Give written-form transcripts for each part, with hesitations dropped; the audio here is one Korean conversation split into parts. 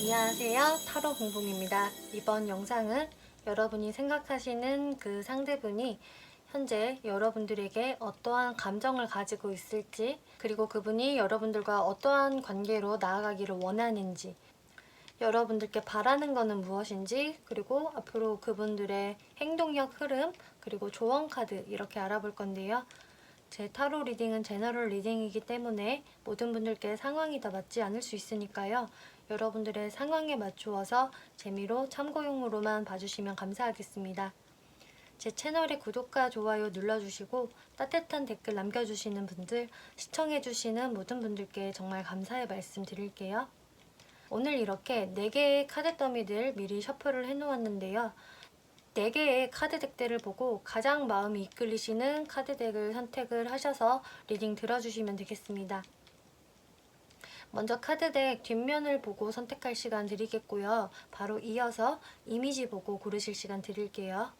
안녕하세요. 타로 봉봉입니다. 이번 영상은 여러분이 생각하시는 그 상대분이 현재 여러분들에게 어떠한 감정을 가지고 있을지, 그리고 그분이 여러분들과 어떠한 관계로 나아가기를 원하는지, 여러분들께 바라는 것은 무엇인지, 그리고 앞으로 그분들의 행동력 흐름, 그리고 조언 카드 이렇게 알아볼 건데요. 제 타로 리딩은 제너럴 리딩이기 때문에 모든 분들께 상황이 다 맞지 않을 수 있으니까요. 여러분들의 상황에 맞추어서 재미로 참고용으로만 봐주시면 감사하겠습니다. 제 채널에 구독과 좋아요 눌러주시고 따뜻한 댓글 남겨주시는 분들, 시청해주시는 모든 분들께 정말 감사의 말씀 드릴게요. 오늘 이렇게 4개의 카드 더미들 미리 셔플을 해놓았는데요. 4개의 카드 덱들을 보고 가장 마음이 이끌리시는 카드 덱을 선택을 하셔서 리딩 들어주시면 되겠습니다. 먼저 카드 덱 뒷면을 보고 선택할 시간 드리겠고요. 바로 이어서 이미지 보고 고르실 시간 드릴게요.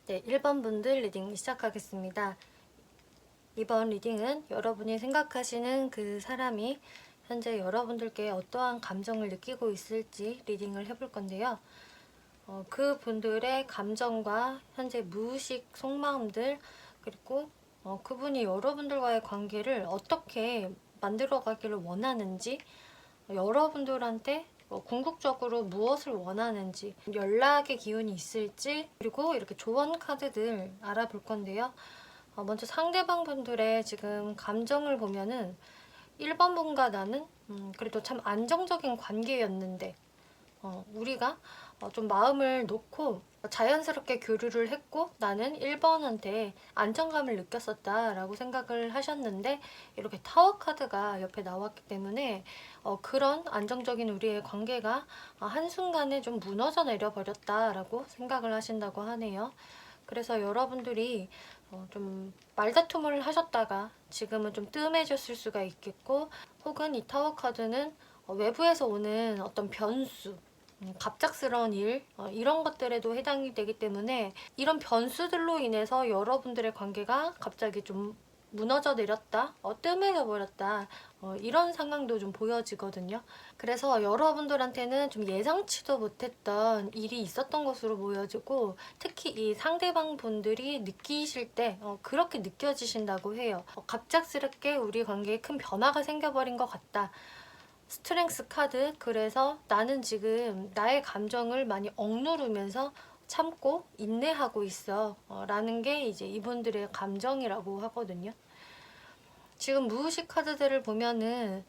네, 1번 분들 리딩 시작하겠습니다. 이번 리딩은 여러분이 생각하시는 그 사람이 현재 여러분들께 어떠한 감정을 느끼고 있을지 리딩을 해볼 건데요. 그 분들의 감정과 현재 무의식 속마음들, 그리고 그분이 여러분들과의 관계를 어떻게 만들어가기를 원하는지, 여러분들한테 궁극적으로 무엇을 원하는지, 연락의 기운이 있을지, 그리고 이렇게 조언 카드들 알아볼 건데요. 먼저 상대방 분들의 지금 감정을 보면은 1번 분과 나는 그래도 참 안정적인 관계였는데 우리가 좀 마음을 놓고 자연스럽게 교류를 했고 나는 1번한테 안정감을 느꼈었다라고 생각을 하셨는데, 이렇게 타워 카드가 옆에 나왔기 때문에 그런 안정적인 우리의 관계가 한순간에 좀 무너져 내려 버렸다라고 생각을 하신다고 하네요. 그래서 여러분들이 좀 말다툼을 하셨다가 지금은 좀 뜸해졌을 수가 있겠고, 혹은 이 타워 카드는 외부에서 오는 어떤 변수, 갑작스러운 일, 이런 것들에도 해당이 되기 때문에 이런 변수들로 인해서 여러분들의 관계가 갑자기 좀 무너져 내렸다, 뜸해져 버렸다, 이런 상황도 좀 보여지거든요. 그래서 여러분들한테는 좀 예상치도 못했던 일이 있었던 것으로 보여지고, 특히 이 상대방 분들이 느끼실 때 그렇게 느껴지신다고 해요. 갑작스럽게 우리 관계에 큰 변화가 생겨버린 것 같다. 스트렝스 카드, 그래서 나는 지금 나의 감정을 많이 억누르면서 참고 인내하고 있어 라는 게 이제 이분들의 감정이라고 하거든요. 지금 무의식 카드들을 보면은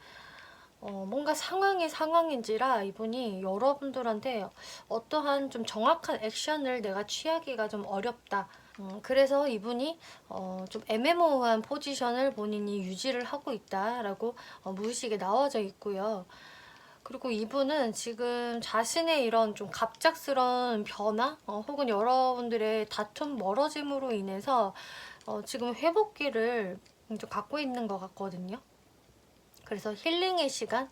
뭔가 상황이 상황인지라 이분이 여러분들한테 어떠한 좀 정확한 액션을 내가 취하기가 좀 어렵다. 그래서 이분이 좀 애매모호한 포지션을 본인이 유지를 하고 있다라고 무의식에 나와져 있고요. 그리고 이분은 지금 자신의 이런 좀 갑작스러운 변화, 혹은 여러분들의 다툼 멀어짐으로 인해서 지금 회복기를 좀 갖고 있는 것 같거든요. 그래서 힐링의 시간,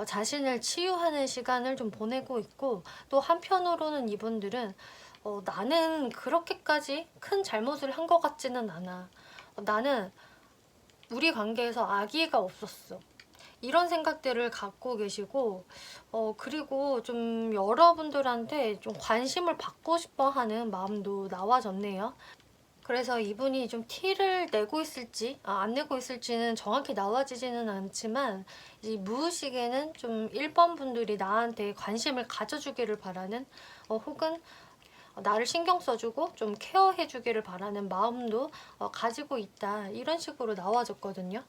자신을 치유하는 시간을 좀 보내고 있고, 또 한편으로는 이분들은 나는 그렇게까지 큰 잘못을 한 것 같지는 않아. 나는 우리 관계에서 악의가 없었어. 이런 생각들을 갖고 계시고, 그리고 좀 여러분들한테 좀 관심을 받고 싶어 하는 마음도 나와졌네요. 그래서 이분이 좀 티를 내고 있을지 안 내고 있을지는 정확히 나와지지는 않지만, 이 무의식에는 좀 1번 분들이 나한테 관심을 가져주기를 바라는, 혹은 나를 신경 써주고 좀 케어해주기를 바라는 마음도 가지고 있다, 이런 식으로 나와졌거든요.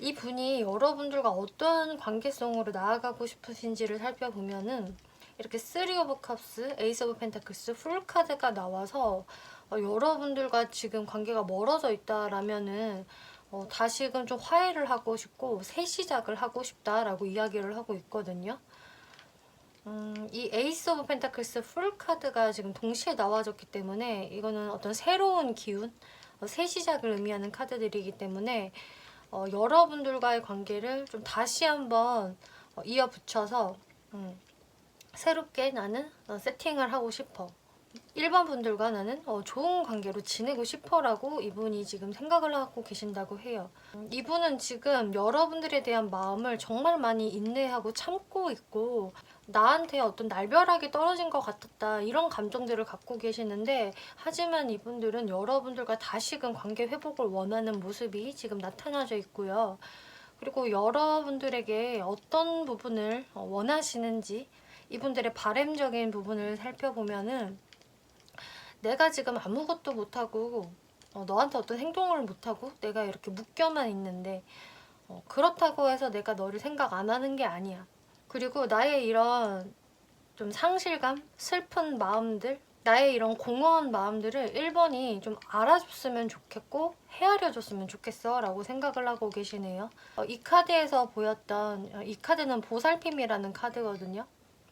이 분이 여러분들과 어떠한 관계성으로 나아가고 싶으신지를 살펴보면은 이렇게 3 오브 컵스, 에이스 오브 펜타클스, 풀 카드가 나와서 여러분들과 지금 관계가 멀어져 있다라면은 다시금 좀 화해를 하고 싶고 새 시작을 하고 싶다라고 이야기를 하고 있거든요. 이 에이스 오브 펜타클스 풀 카드가 지금 동시에 나와줬기 때문에 이거는 어떤 새로운 기운, 새 시작을 의미하는 카드들이기 때문에 여러분들과의 관계를 좀 다시 한번 이어붙여서 새롭게 나는 세팅을 하고 싶어. 1번 분들과 나는 좋은 관계로 지내고 싶어라고 이분이 지금 생각을 하고 계신다고 해요. 이분은 지금 여러분들에 대한 마음을 정말 많이 인내하고 참고 있고 나한테 어떤 날벼락이 떨어진 것 같았다 이런 감정들을 갖고 계시는데 하지만 이분들은 여러분들과 다시금 관계 회복을 원하는 모습이 지금 나타나져 있고요. 그리고 여러분들에게 어떤 부분을 원하시는지 이분들의 바램적인 부분을 살펴보면은 내가 지금 아무것도 못하고 너한테 어떤 행동을 못하고 내가 이렇게 묶여만 있는데 그렇다고 해서 내가 너를 생각 안 하는 게 아니야. 그리고 나의 이런 좀 상실감, 슬픈 마음들, 나의 이런 공허한 마음들을 1번이 좀 알아줬으면 좋겠고 헤아려줬으면 좋겠어 라고 생각을 하고 계시네요. 이 카드에서 보였던 이 카드는 보살핌이라는 카드거든요.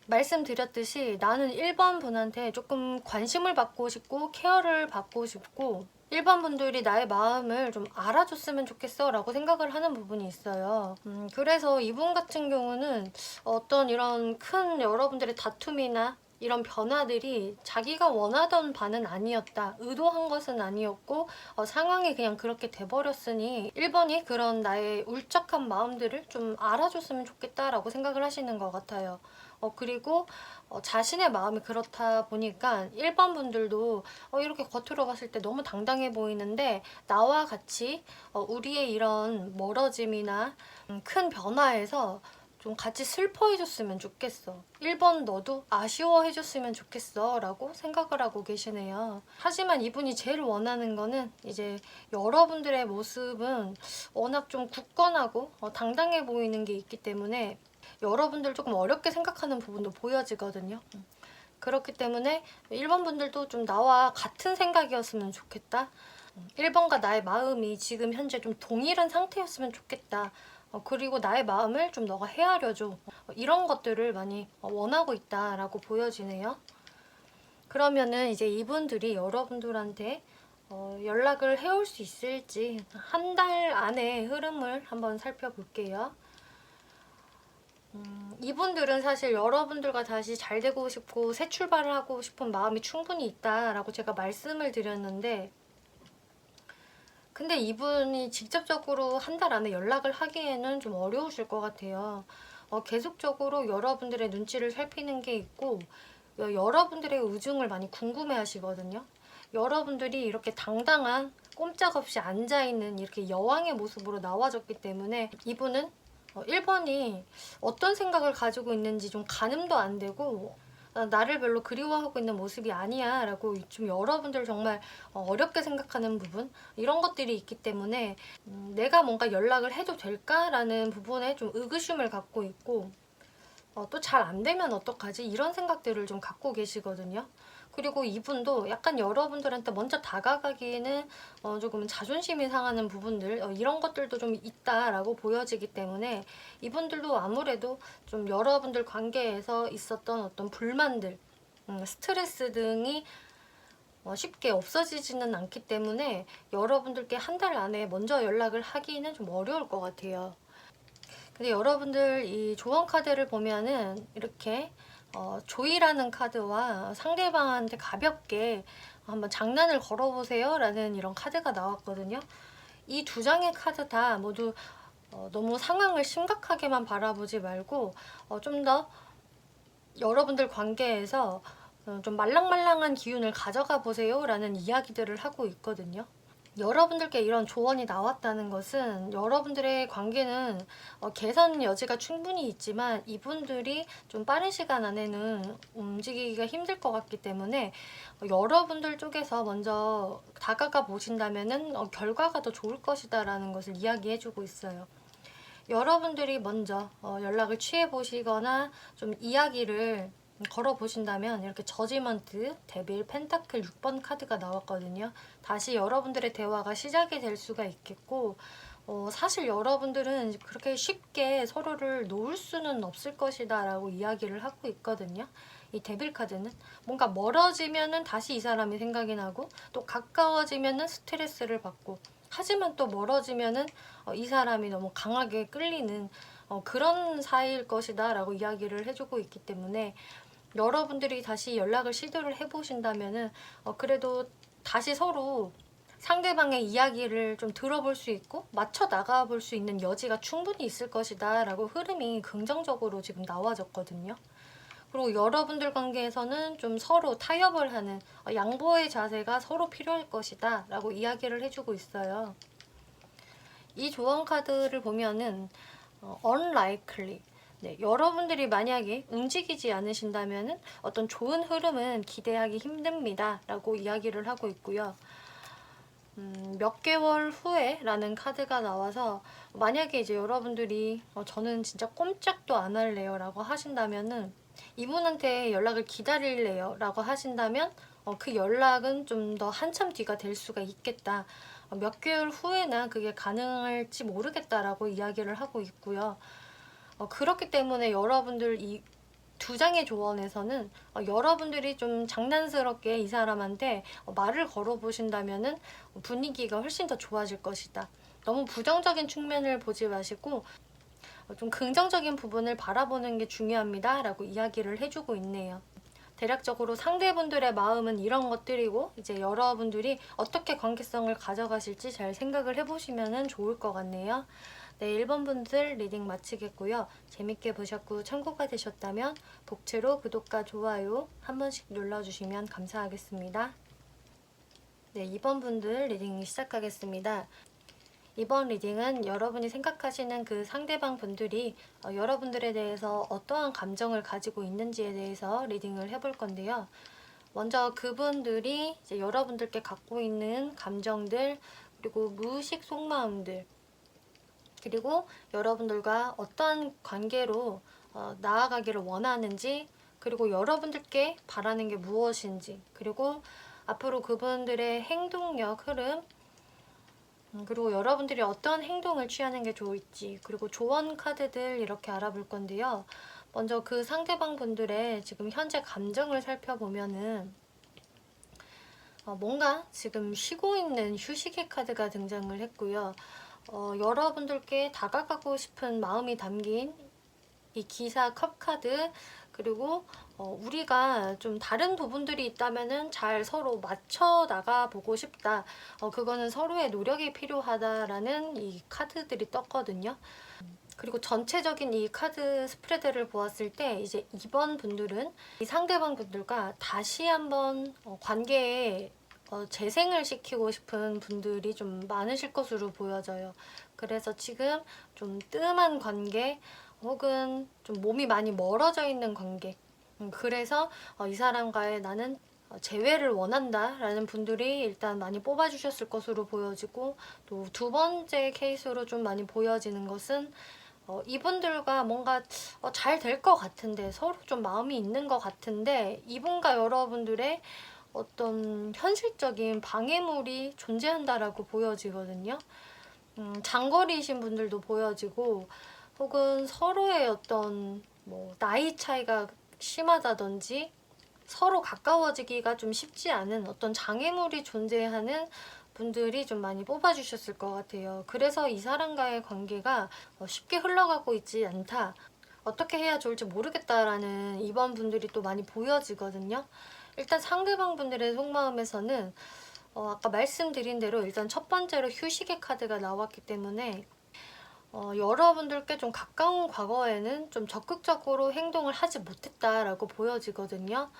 말씀드렸듯이 나는 1번 분한테 조금 관심을 받고 싶고 케어를 받고 싶고 1번 분들이 나의 마음을 좀 알아줬으면 좋겠어 라고 생각을 하는 부분이 있어요. 그래서 이분 같은 경우는 어떤 이런 큰 여러분들의 다툼이나 이런 변화들이 자기가 원하던 바는 아니었다. 의도한 것은 아니었고 상황이 그냥 그렇게 돼버렸으니 1번이 그런 나의 울적한 마음들을 좀 알아줬으면 좋겠다라고 생각을 하시는 것 같아요. 그리고 자신의 마음이 그렇다 보니까 1번 분들도 이렇게 겉으로 봤을 때 너무 당당해 보이는데 나와 같이 우리의 이런 멀어짐이나 큰 변화에서 좀 같이 슬퍼해줬으면 좋겠어. 1번 너도 아쉬워해줬으면 좋겠어 라고 생각을 하고 계시네요. 하지만 이분이 제일 원하는 거는 이제 여러분들의 모습은 워낙 좀 굳건하고 당당해 보이는 게 있기 때문에 여러분들 조금 어렵게 생각하는 부분도 보여지거든요. 그렇기 때문에 1번 분들도 좀 나와 같은 생각이었으면 좋겠다. 1번과 나의 마음이 지금 현재 좀 동일한 상태였으면 좋겠다. 그리고 나의 마음을 좀 너가 헤아려줘. 이런 것들을 많이 원하고 있다라고 보여지네요. 그러면은 이제 이분들이 여러분들한테 연락을 해올 수 있을지 한 달 안의 흐름을 한번 살펴볼게요. 이분들은 사실 여러분들과 다시 잘 되고 싶고 새 출발을 하고 싶은 마음이 충분히 있다라고 제가 말씀을 드렸는데 근데 이분이 직접적으로 한 달 안에 연락을 하기에는 좀 어려우실 것 같아요. 계속적으로 여러분들의 눈치를 살피는 게 있고 여러분들의 의중을 많이 궁금해 하시거든요. 여러분들이 이렇게 당당한 꼼짝없이 앉아있는 이렇게 여왕의 모습으로 나와줬기 때문에 이분은 1번이 어떤 생각을 가지고 있는지 좀 가늠도 안 되고 나를 별로 그리워하고 있는 모습이 아니야 라고 좀 여러분들 정말 어렵게 생각하는 부분 이런 것들이 있기 때문에 내가 뭔가 연락을 해도 될까라는 부분에 좀 의구심을 갖고 있고 또 잘 안 되면 어떡하지 이런 생각들을 좀 갖고 계시거든요. 그리고 이분도 약간 여러분들한테 먼저 다가가기에는 조금 자존심이 상하는 부분들 이런 것들도 좀 있다라고 보여지기 때문에 이분들도 아무래도 좀 여러분들 관계에서 있었던 어떤 불만들, 스트레스 등이 쉽게 없어지지는 않기 때문에 여러분들께 한 달 안에 먼저 연락을 하기는 좀 어려울 것 같아요. 근데 여러분들 이 조언 카드를 보면은 이렇게 조이라는 카드와 상대방한테 가볍게 한번 장난을 걸어보세요 라는 이런 카드가 나왔거든요. 이 두 장의 카드 다 모두 너무 상황을 심각하게만 바라보지 말고 좀 더 여러분들 관계에서 좀 말랑말랑한 기운을 가져가 보세요 라는 이야기들을 하고 있거든요. 여러분들께 이런 조언이 나왔다는 것은 여러분들의 관계는 개선 여지가 충분히 있지만 이분들이 좀 빠른 시간 안에는 움직이기가 힘들 것 같기 때문에 여러분들 쪽에서 먼저 다가가 보신다면은 결과가 더 좋을 것이다 라는 것을 이야기해주고 있어요. 여러분들이 먼저 연락을 취해 보시거나 좀 이야기를 걸어보신다면 이렇게 저지먼트, 데빌, 펜타클 6번 카드가 나왔거든요. 다시 여러분들의 대화가 시작이 될 수가 있겠고, 사실 여러분들은 그렇게 쉽게 서로를 놓을 수는 없을 것이다 라고 이야기를 하고 있거든요. 이 데빌 카드는 뭔가 멀어지면은 다시 이 사람이 생각이 나고, 또 가까워지면은 스트레스를 받고, 하지만 또 멀어지면은 이 사람이 너무 강하게 끌리는 그런 사이일 것이다 라고 이야기를 해주고 있기 때문에, 여러분들이 다시 연락을 시도를 해보신다면은 그래도 다시 서로 상대방의 이야기를 좀 들어볼 수 있고 맞춰 나가볼 수 있는 여지가 충분히 있을 것이다 라고 흐름이 긍정적으로 지금 나와졌거든요. 그리고 여러분들 관계에서는 좀 서로 타협을 하는 양보의 자세가 서로 필요할 것이다 라고 이야기를 해주고 있어요. 이 조언 카드를 보면은 unlikely, 네, 여러분들이 만약에 움직이지 않으신다면 어떤 좋은 흐름은 기대하기 힘듭니다 라고 이야기를 하고 있고요. 몇 개월 후에 라는 카드가 나와서 만약에 이제 여러분들이 저는 진짜 꼼짝도 안 할래요 라고 하신다면은, 이분한테 연락을 기다릴래요 라고 하신다면 그 연락은 좀 더 한참 뒤가 될 수가 있겠다. 몇 개월 후에나 그게 가능할지 모르겠다라고 이야기를 하고 있고요. 그렇기 때문에 여러분들 이 두 장의 조언에서는 여러분들이 좀 장난스럽게 이 사람한테 말을 걸어보신다면은 분위기가 훨씬 더 좋아질 것이다. 너무 부정적인 측면을 보지 마시고 좀 긍정적인 부분을 바라보는 게 중요합니다 라고 이야기를 해주고 있네요. 대략적으로 상대분들의 마음은 이런 것들이고, 이제 여러분들이 어떻게 관계성을 가져가실지 잘 생각을 해보시면 좋을 것 같네요. 네, 1번 분들 리딩 마치겠고요. 재밌게 보셨고 참고가 되셨다면 복채로 구독과 좋아요 한 번씩 눌러주시면 감사하겠습니다. 네, 2번 분들 리딩 시작하겠습니다. 이번 리딩은 여러분이 생각하시는 그 상대방 분들이 여러분들에 대해서 어떠한 감정을 가지고 있는지에 대해서 리딩을 해볼 건데요. 먼저 그분들이 이제 여러분들께 갖고 있는 감정들, 그리고 무의식 속마음들, 그리고 여러분들과 어떠한 관계로 나아가기를 원하는지, 그리고 여러분들께 바라는 게 무엇인지, 그리고 앞으로 그분들의 행동력, 흐름, 그리고 여러분들이 어떤 행동을 취하는 게 좋을지, 그리고 조언 카드들 이렇게 알아볼 건데요. 먼저 그 상대방 분들의 지금 현재 감정을 살펴보면은 뭔가 지금 쉬고 있는 휴식의 카드가 등장을 했고요. 여러분들께 다가가고 싶은 마음이 담긴 이 기사 컵 카드, 그리고 우리가 좀 다른 부분들이 있다면은 잘 서로 맞춰 나가 보고 싶다. 그거는 서로의 노력이 필요하다라는 이 카드들이 떴거든요. 그리고 전체적인 이 카드 스프레드를 보았을 때 이제 2번 분들은 이 상대방 분들과 다시 한번 관계에 재생을 시키고 싶은 분들이 좀 많으실 것으로 보여져요. 그래서 지금 좀 뜸한 관계, 혹은 좀 몸이 많이 멀어져 있는 관계, 그래서 이 사람과의 나는 재회를 원한다 라는 분들이 일단 많이 뽑아주셨을 것으로 보여지고, 또 두 번째 케이스로 좀 많이 보여지는 것은 이분들과 뭔가 잘 될 것 같은데, 서로 좀 마음이 있는 것 같은데, 이분과 여러분들의 어떤 현실적인 방해물이 존재한다라고 보여지거든요. 장거리이신 분들도 보여지고, 혹은 서로의 어떤 뭐 나이 차이가 심하다든지 서로 가까워지기가 좀 쉽지 않은 어떤 장애물이 존재하는 분들이 좀 많이 뽑아주셨을 것 같아요. 그래서 이 사람과의 관계가 쉽게 흘러가고 있지 않다, 어떻게 해야 좋을지 모르겠다라는 이번 분들이 또 많이 보여지거든요. 일단 상대방 분들의 속마음에서는 아까 말씀드린 대로 일단 첫 번째로 휴식의 카드가 나왔기 때문에 여러분들께 좀 가까운 과거에는 좀 적극적으로 행동을 하지 못했다라고 보여지거든요.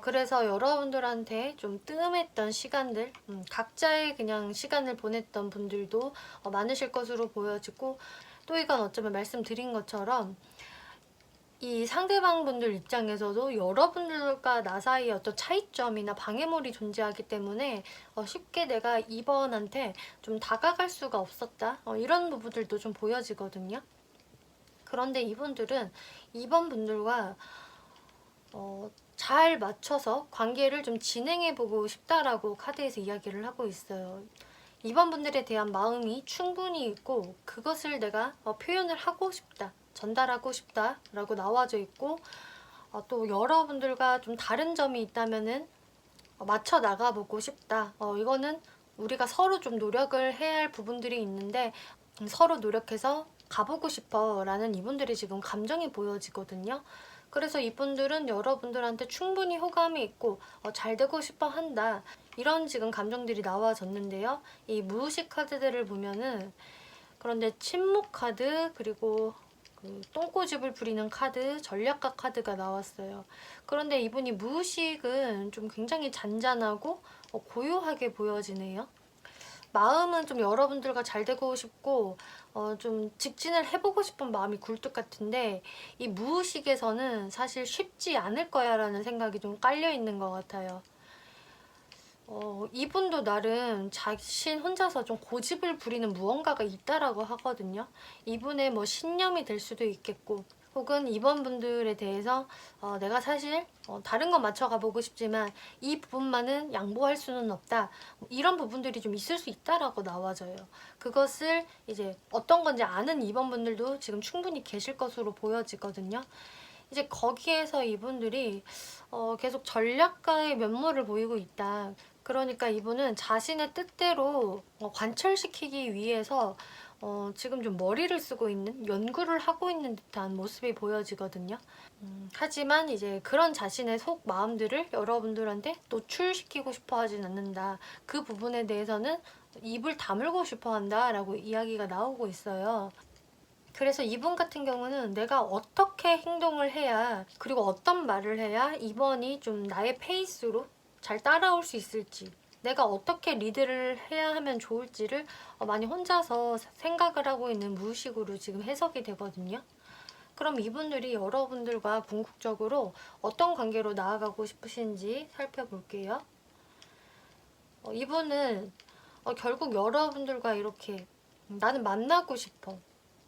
그래서 여러분들한테 좀 뜸했던 시간들, 각자의 그냥 시간을 보냈던 분들도 많으실 것으로 보여지고, 또 이건 어쩌면 말씀드린 것처럼 이 상대방 분들 입장에서도 여러분들과 나 사이에 어떤 차이점이나 방해물이 존재하기 때문에 쉽게 내가 이번한테 좀 다가갈 수가 없었다, 이런 부분들도 좀 보여지거든요. 그런데 이분들은 이번 분들과 잘 맞춰서 관계를 좀 진행해보고 싶다라고 카드에서 이야기를 하고 있어요. 2번 분들에 대한 마음이 충분히 있고 그것을 내가 표현을 하고 싶다, 전달하고 싶다 라고 나와져 있고, 또 여러분들과 좀 다른 점이 있다면은 맞춰 나가보고 싶다. 이거는 우리가 서로 좀 노력을 해야 할 부분들이 있는데 서로 노력해서 가보고 싶어 라는 이분들이 지금 감정이 보여지거든요. 그래서 이분들은 여러분들한테 충분히 호감이 있고 잘 되고 싶어 한다, 이런 지금 감정들이 나와졌는데요. 이 무의식 카드들을 보면은, 그런데 침묵 카드, 그리고 그 똥꼬집을 부리는 카드, 전략가 카드가 나왔어요. 그런데 이분이 무의식은 좀 굉장히 잔잔하고 고요하게 보여지네요. 마음은 좀 여러분들과 잘 되고 싶고 좀 직진을 해보고 싶은 마음이 굴뚝 같은데, 이 무의식에서는 사실 쉽지 않을 거야 라는 생각이 좀 깔려 있는 것 같아요. 이분도 나름 자신 혼자서 좀 고집을 부리는 무언가가 있다라고 하거든요. 이분의 뭐 신념이 될 수도 있겠고, 혹은 이번 분들에 대해서 내가 사실 다른 거 맞춰가 보고 싶지만 이 부분만은 양보할 수는 없다, 이런 부분들이 좀 있을 수 있다라고 나와져요. 그것을 이제 어떤 건지 아는 이번 분들도 지금 충분히 계실 것으로 보여지거든요. 이제 거기에서 이분들이 계속 전략가의 면모를 보이고 있다. 그러니까 이분은 자신의 뜻대로 관철시키기 위해서 지금 좀 머리를 쓰고 있는, 연구를 하고 있는 듯한 모습이 보여지거든요. 하지만 이제 그런 자신의 속 마음들을 여러분들한테 노출시키고 싶어 하진 않는다. 그 부분에 대해서는 입을 다물고 싶어 한다라고 이야기가 나오고 있어요. 그래서 이분 같은 경우는 내가 어떻게 행동을 해야, 그리고 어떤 말을 해야 이번이 좀 나의 페이스로 잘 따라올 수 있을지, 내가 어떻게 리드를 해야 하면 좋을지를 많이 혼자서 생각을 하고 있는 무의식으로 지금 해석이 되거든요. 그럼 이분들이 여러분들과 궁극적으로 어떤 관계로 나아가고 싶으신지 살펴볼게요. 이분은 결국 여러분들과 이렇게 나는 만나고 싶어,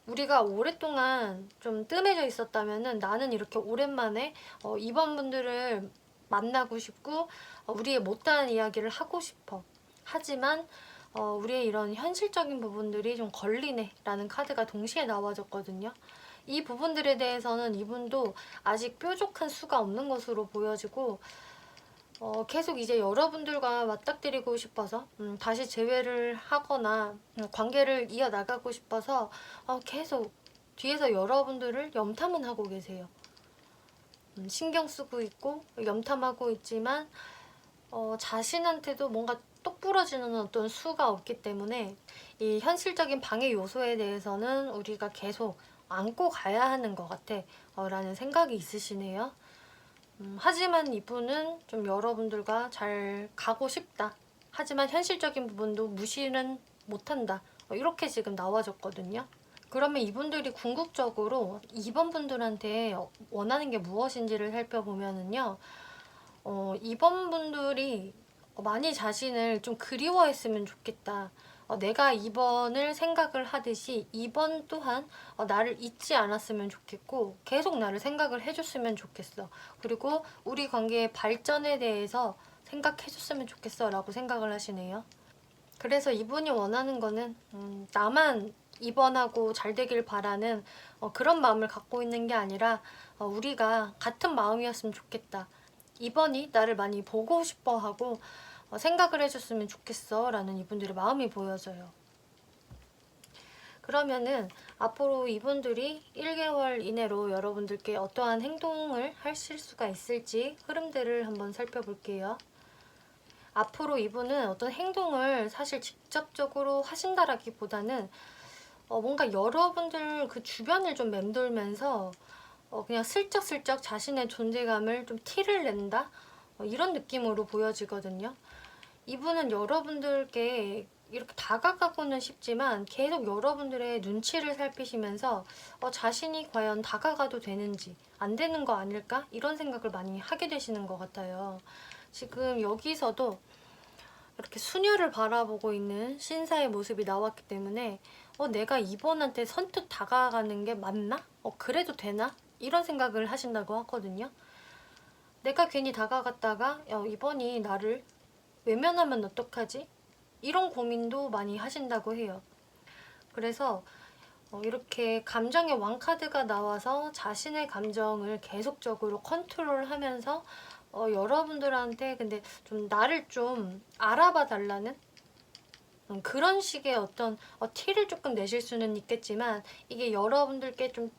우리가 오랫동안 좀 뜸해져 있었다면은 나는 이렇게 오랜만에 이번 분들을 만나고 싶고 우리의 못다한 이야기를 하고 싶어. 하지만 우리의 이런 현실적인 부분들이 좀 걸리네 라는 카드가 동시에 나와졌거든요. 이 부분들에 대해서는 이분도 아직 뾰족한 수가 없는 것으로 보여지고, 계속 이제 여러분들과 맞닥뜨리고 싶어서 다시 재회를 하거나 관계를 이어나가고 싶어서 계속 뒤에서 여러분들을 염탐은 하고 계세요. 신경 쓰고 있고 염탐하고 있지만 자신한테도 뭔가 똑 부러지는 어떤 수가 없기 때문에 이 현실적인 방해 요소에 대해서는 우리가 계속 안고 가야 하는 것 같아 라는 생각이 있으시네요. 하지만 이분은 좀 여러분들과 잘 가고 싶다, 하지만 현실적인 부분도 무시는 못한다, 이렇게 지금 나와졌거든요. 그러면 이분들이 궁극적으로 이번 분들한테 원하는 게 무엇인지를 살펴보면은요, 이번 분들이 많이 자신을 좀 그리워했으면 좋겠다. 내가 2번을 생각을 하듯이 2번 또한 나를 잊지 않았으면 좋겠고 계속 나를 생각을 해줬으면 좋겠어. 그리고 우리 관계의 발전에 대해서 생각해줬으면 좋겠어 라고 생각을 하시네요. 그래서 이분이 원하는 거는 나만 2번하고 잘 되길 바라는 그런 마음을 갖고 있는 게 아니라 우리가 같은 마음이었으면 좋겠다, 2번이 나를 많이 보고 싶어 하고 생각을 해줬으면 좋겠어 라는 이분들의 마음이 보여져요. 그러면은 앞으로 이분들이 1개월 이내로 여러분들께 어떠한 행동을 하실 수가 있을지 흐름들을 한번 살펴볼게요. 앞으로 이분은 어떤 행동을 사실 직접적으로 하신다라기보다는 뭔가 여러분들 그 주변을 좀 맴돌면서 그냥 슬쩍슬쩍 자신의 존재감을 좀 티를 낸다? 이런 느낌으로 보여지거든요. 이분은 여러분들께 이렇게 다가가고는 싶지만 계속 여러분들의 눈치를 살피시면서 자신이 과연 다가가도 되는지 안 되는 거 아닐까? 이런 생각을 많이 하게 되시는 것 같아요. 지금 여기서도 이렇게 수녀를 바라보고 있는 신사의 모습이 나왔기 때문에 내가 이번한테 선뜻 다가가는 게 맞나? 그래도 되나? 이런 생각을 하신다고 하거든요. 내가 괜히 다가갔다가 이번이 나를 외면하면 어떡하지? 이런 고민도 많이 하신다고 해요. 그래서 이렇게 감정의 왕카드가 나와서 자신의 감정을 계속적으로 컨트롤하면서 여러분들한테 근데 좀 나를 좀 알아봐 달라는 그런 식의 어떤 티를 조금 내실 수는 있겠지만 이게 여러분들께 좀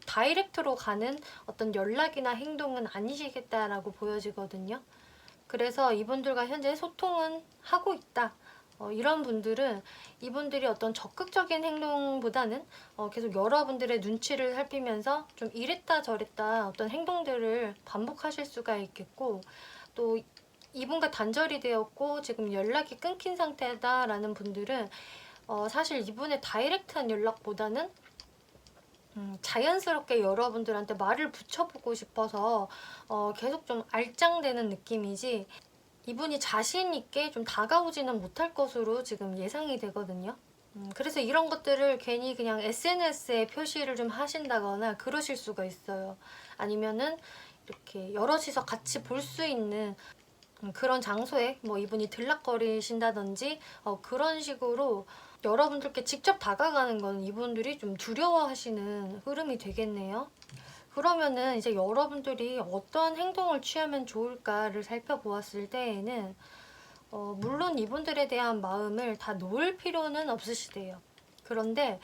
다이렉트로 가는 어떤 연락이나 행동은 아니시겠다라고 보여지거든요. 그래서 이분들과 현재 소통은 하고 있다. 이런 분들은 이분들이 어떤 적극적인 행동보다는 계속 여러분들의 눈치를 살피면서 좀 이랬다 저랬다 어떤 행동들을 반복하실 수가 있겠고, 또 이분과 단절이 되었고 지금 연락이 끊긴 상태다라는 분들은 사실 이분의 다이렉트한 연락보다는 자연스럽게 여러분들한테 말을 붙여보고 싶어서 계속 좀 알짱대는 느낌이지, 이분이 자신 있게 좀 다가오지는 못할 것으로 지금 예상이 되거든요. 그래서 이런 것들을 괜히 그냥 SNS에 표시를 좀 하신다거나 그러실 수가 있어요. 아니면은 이렇게 여럿이서 같이 볼 수 있는 그런 장소에 뭐 이분이 들락거리신다든지 그런 식으로 여러분들께 직접 다가가는 건 이분들이 좀 두려워하시는 흐름이 되겠네요. 그러면은 이제 여러분들이 어떠한 행동을 취하면 좋을까를 살펴보았을 때에는 물론 이분들에 대한 마음을 다 놓을 필요는 없으시대요. 그런데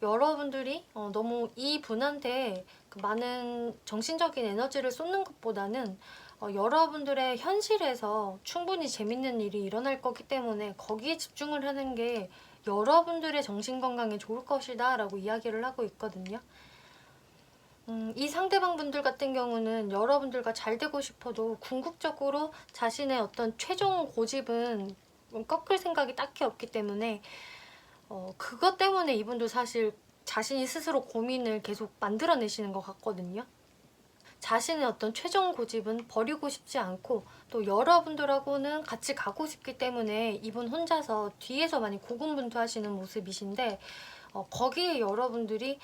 여러분들이 너무 이 분한테 그 많은 정신적인 에너지를 쏟는 것보다는 여러분들의 현실에서 충분히 재밌는 일이 일어날 거기 때문에 거기에 집중을 하는 게 여러분들의 정신건강에 좋을 것이다 라고 이야기를 하고 있거든요. 이 상대방 분들 같은 경우는 여러분들과 잘 되고 싶어도 궁극적으로 자신의 어떤 최종 고집은 꺾을 생각이 딱히 없기 때문에 그것 때문에 이분도 사실 자신이 스스로 고민을 계속 만들어내시는 것 같거든요. 자신의 어떤 최종 고집은 버리고 싶지 않고 또 여러분들하고는 같이 가고 싶기 때문에 이분 혼자서 뒤에서 많이 고군분투하시는 모습이신데, 거기에 여러분들이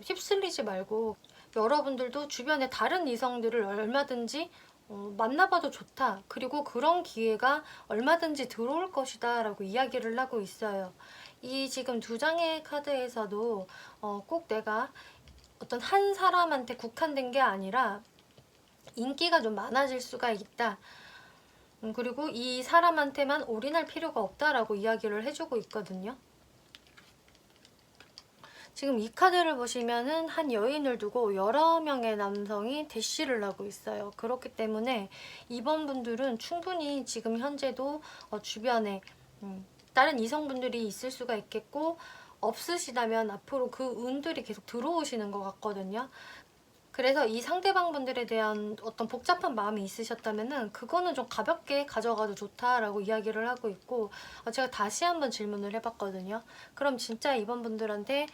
휩쓸리지 말고 여러분들도 주변에 다른 이성들을 얼마든지 만나봐도 좋다. 그리고 그런 기회가 얼마든지 들어올 것이다 라고 이야기를 하고 있어요. 이 지금 두 장의 카드에서도 꼭 내가 어떤 한 사람한테 국한된 게 아니라 인기가 좀 많아질 수가 있다. 그리고 이 사람한테만 올인할 필요가 없다라고 이야기를 해주고 있거든요. 지금 이 카드를 보시면은 한 여인을 두고 여러 명의 남성이 대시를 하고 있어요. 그렇기 때문에 이번 분들은 충분히 지금 현재도 주변에 다른 이성분들이 있을 수가 있겠고, 없으시다면 앞으로 그 운들이 계속 들어오시는 것 같거든요. 그래서 이 상대방 분들에 대한 어떤 복잡한 마음이 있으셨다면은 그거는 좀 가볍게 가져가도 좋다라고 이야기를 하고 있고, 제가 다시 한번 질문을 해봤거든요. 그럼 진짜 이번 분들한테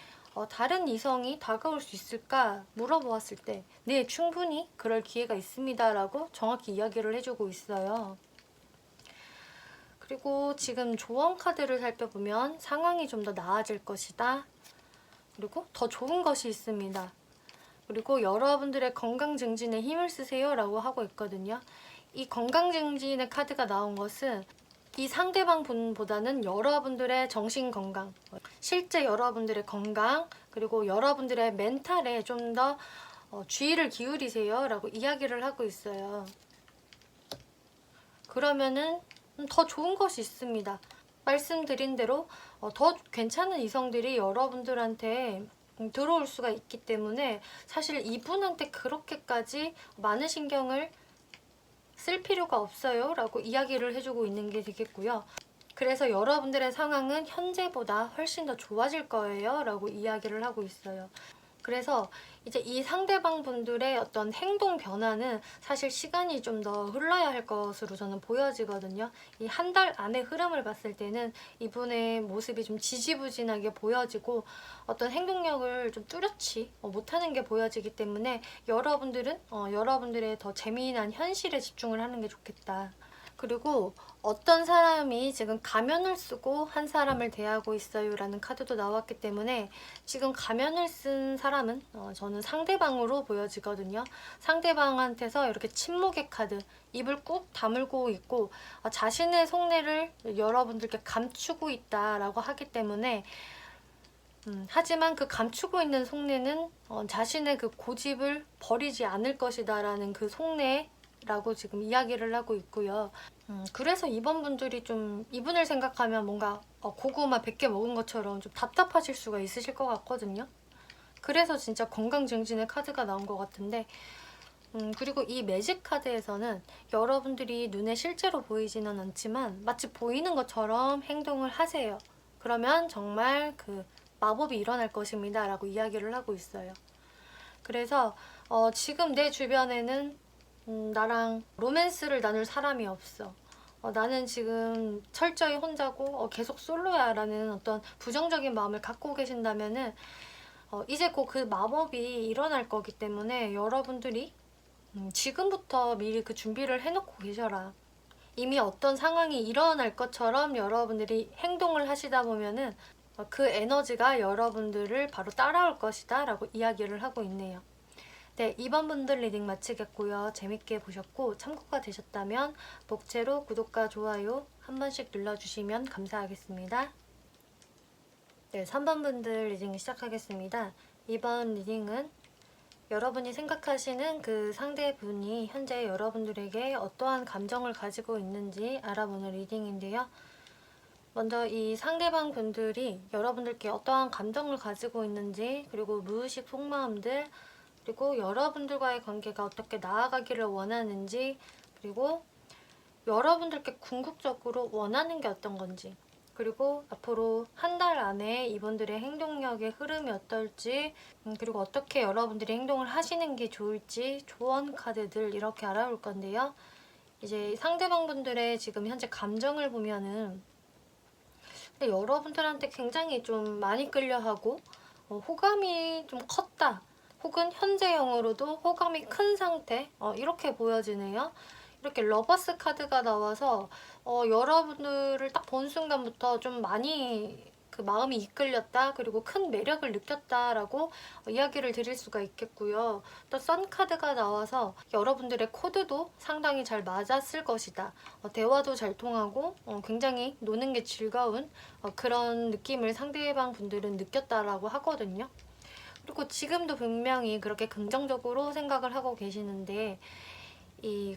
다른 이성이 다가올 수 있을까 물어보았을 때 네, 충분히 그럴 기회가 있습니다 라고 정확히 이야기를 해주고 있어요. 그리고 지금 조언 카드를 살펴보면 상황이 좀 더 나아질 것이다. 그리고 더 좋은 것이 있습니다. 그리고 여러분들의 건강 증진에 힘을 쓰세요 라고 하고 있거든요. 이 건강 증진의 카드가 나온 것은 이 상대방 분보다는 여러분들의 정신 건강, 실제 여러분들의 건강, 그리고 여러분들의 멘탈에 좀 더 주의를 기울이세요 라고 이야기를 하고 있어요. 그러면은 더 좋은 것이 있습니다. 말씀드린 대로 더 괜찮은 이성들이 여러분들한테 들어올 수가 있기 때문에 사실 이분한테 그렇게까지 많은 신경을 쓸 필요가 없어요 라고 이야기를 해주고 있는 게 되겠고요. 그래서 여러분들의 상황은 현재보다 훨씬 더 좋아질 거예요 라고 이야기를 하고 있어요. 그래서 이제 이 상대방 분들의 어떤 행동 변화는 사실 시간이 좀 더 흘러야 할 것으로 저는 보여지거든요. 이 한 달 안의 흐름을 봤을 때는 이분의 모습이 좀 지지부진하게 보여지고 어떤 행동력을 좀 뚜렷이 못하는 게 보여지기 때문에 여러분들은 여러분들의 더 재미난 현실에 집중을 하는 게 좋겠다. 그리고 어떤 사람이 지금 가면을 쓰고 한 사람을 대하고 있어요 라는 카드도 나왔기 때문에 지금 가면을 쓴 사람은 저는 상대방으로 보여지거든요. 상대방한테서 이렇게 침묵의 카드, 입을 꾹 다물고 있고 자신의 속내를 여러분들께 감추고 있다라고 하기 때문에 하지만 그 감추고 있는 속내는 자신의 그 고집을 버리지 않을 것이다 라는 그 속내라고 지금 이야기를 하고 있고요. 그래서 이번 분들이 좀 이분을 생각하면 뭔가 고구마 100개 먹은 것처럼 좀 답답하실 수가 있으실 것 같거든요. 그래서 진짜 건강증진의 카드가 나온 것 같은데 그리고 이 매직 카드에서는 여러분들이 눈에 실제로 보이지는 않지만 마치 보이는 것처럼 행동을 하세요. 그러면 정말 그 마법이 일어날 것입니다 라고 이야기를 하고 있어요. 그래서 지금 내 주변에는 나랑 로맨스를 나눌 사람이 없어. 나는 지금 철저히 혼자고 계속 솔로야 라는 어떤 부정적인 마음을 갖고 계신다면은 이제 곧 그 마법이 일어날 거기 때문에 여러분들이 지금부터 미리 그 준비를 해놓고 계셔라. 이미 어떤 상황이 일어날 것처럼 여러분들이 행동을 하시다 보면은 그 에너지가 여러분들을 바로 따라올 것이다 라고 이야기를 하고 있네요. 네, 이번 분들 리딩 마치겠고요. 재밌게 보셨고 참고가 되셨다면 복채로 구독과 좋아요 한 번씩 눌러주시면 감사하겠습니다. 네, 3번 분들 리딩 시작하겠습니다. 이번 리딩은 여러분이 생각하시는 그 상대분이 현재 여러분들에게 어떠한 감정을 가지고 있는지 알아보는 리딩인데요. 먼저 이 상대방 분들이 여러분들께 어떠한 감정을 가지고 있는지, 그리고 무의식 속마음들, 그리고 여러분들과의 관계가 어떻게 나아가기를 원하는지, 그리고 여러분들께 궁극적으로 원하는 게 어떤 건지, 그리고 앞으로 한 달 안에 이분들의 행동력의 흐름이 어떨지, 그리고 어떻게 여러분들이 행동을 하시는 게 좋을지 조언 카드들 이렇게 알아볼 건데요. 이제 상대방 분들의 지금 현재 감정을 보면은 여러분들한테 굉장히 좀 많이 끌려하고 호감이 좀 컸다. 혹은 현재형으로도 호감이 큰 상태 이렇게 보여지네요. 이렇게 러버스 카드가 나와서 여러분들을 딱 본 순간부터 좀 많이 그 마음이 이끌렸다, 그리고 큰 매력을 느꼈다라고 이야기를 드릴 수가 있겠고요. 또 선 카드가 나와서 여러분들의 코드도 상당히 잘 맞았을 것이다. 대화도 잘 통하고 굉장히 노는 게 즐거운 그런 느낌을 상대방 분들은 느꼈다라고 하거든요. 그리고 지금도 분명히 그렇게 긍정적으로 생각을 하고 계시는데 이